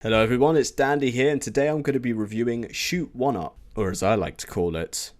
Hello everyone, it's Dandy here, and today I'm going to be reviewing Shoot 1 Up, or as I like to call it,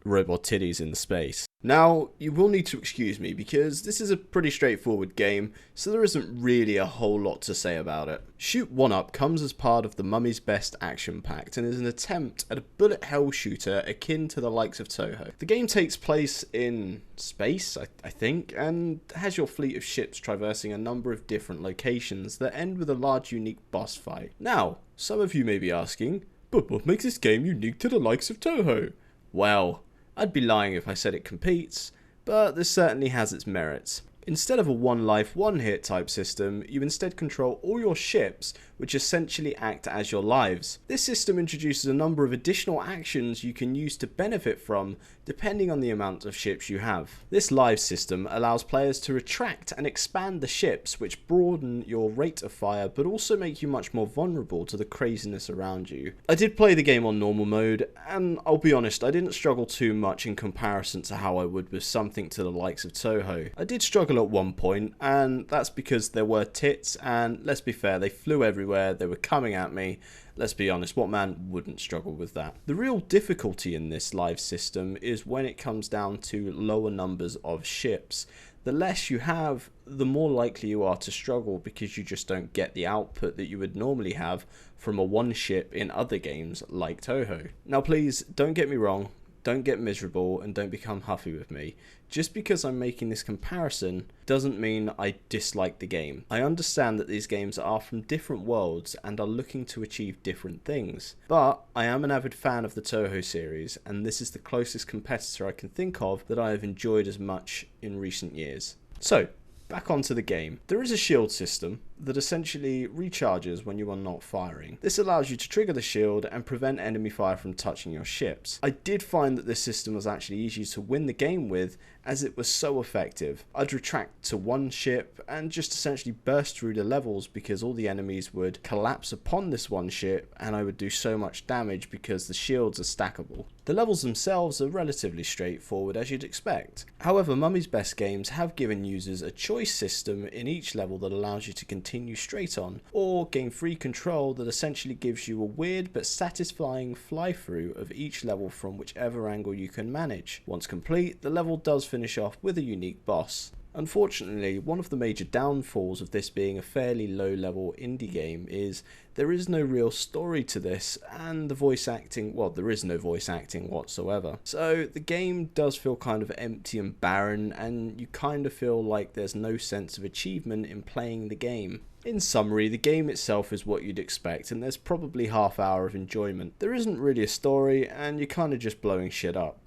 Robot Titties in Space. Now, you will need to excuse me because this is a pretty straightforward game, so there isn't really a whole lot to say about it. Shoot 1 Up comes as part of the Mummy's Best Action Pack and is an attempt at a bullet hell shooter akin to the likes of Touhou. The game takes place in space, I think, and has your fleet of ships traversing a number of different locations that end with a large unique boss fight. Now, some of you may be asking, but what makes this game unique to the likes of Touhou? Well, I'd be lying if I said it competes, but this certainly has its merits. Instead of a one life, one hit type system, you instead control all your ships, which essentially act as your lives. This system introduces a number of additional actions you can use to benefit from, depending on the amount of ships you have. This live system allows players to retract and expand the ships, which broaden your rate of fire, but also make you much more vulnerable to the craziness around you. I did play the game on normal mode, and I'll be honest, I didn't struggle too much in comparison to how I would with something to the likes of Touhou. I did struggle at one point, and that's because there were tits, and let's be fair, they flew everywhere, they were coming at me. Let's be honest, what man wouldn't struggle with that? The real difficulty in this live system is when it comes down to lower numbers of ships. The less you have, the more likely you are to struggle because you just don't get the output that you would normally have from a one ship in other games like Touhou. Now please, don't get me wrong, don't get miserable and don't become huffy with me. Just because I'm making this comparison doesn't mean I dislike the game. I understand that these games are from different worlds and are looking to achieve different things. But I am an avid fan of the Touhou series, and this is the closest competitor I can think of that I have enjoyed as much in recent years. So, back onto the game. There is a shield system that essentially recharges when you are not firing. This allows you to trigger the shield and prevent enemy fire from touching your ships. I did find that this system was actually easy to win the game with, as it was so effective. I'd retract to one ship and just essentially burst through the levels because all the enemies would collapse upon this one ship and I would do so much damage because the shields are stackable. The levels themselves are relatively straightforward as you'd expect. However, Mummy's Best games have given users a choice system in each level that allows you to continue straight on, or gain free control that essentially gives you a weird but satisfying fly through of each level from whichever angle you can manage. Once complete, the level does finish off with a unique boss. Unfortunately, one of the major downfalls of this being a fairly low-level indie game is there is no real story to this, and the voice acting, well, there is no voice acting whatsoever. So the game does feel kind of empty and barren, and you kind of feel like there's no sense of achievement in playing the game. In summary, the game itself is what you'd expect, and there's probably half hour of enjoyment. There isn't really a story, and you're kind of just blowing shit up.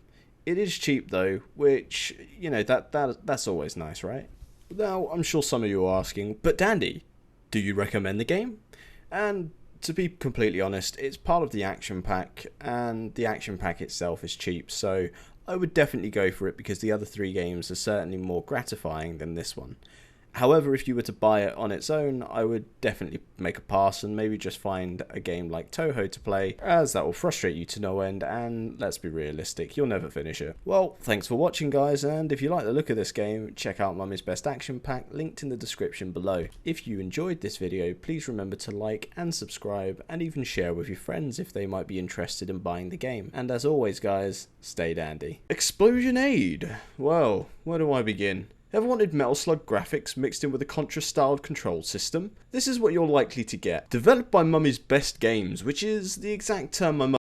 It is cheap though, which, you know, that's always nice, right? Now, I'm sure some of you are asking, but Dandy, do you recommend the game? And to be completely honest, it's part of the action pack, and the action pack itself is cheap, so I would definitely go for it because the other three games are certainly more gratifying than this one. However, if you were to buy it on its own, I would definitely make a pass and maybe just find a game like Touhou to play, as that will frustrate you to no end, and let's be realistic, you'll never finish it. Well, thanks for watching guys, and if you like the look of this game, check out Mummy's Best Action Pack, linked in the description below. If you enjoyed this video, please remember to like and subscribe, and even share with your friends if they might be interested in buying the game. And as always guys, stay dandy. Explosion Aid! Well, where do I begin? Ever wanted Metal Slug graphics mixed in with a Contra-styled control system? This is what you're likely to get. Developed by Mummy's Best Games, which is the exact term my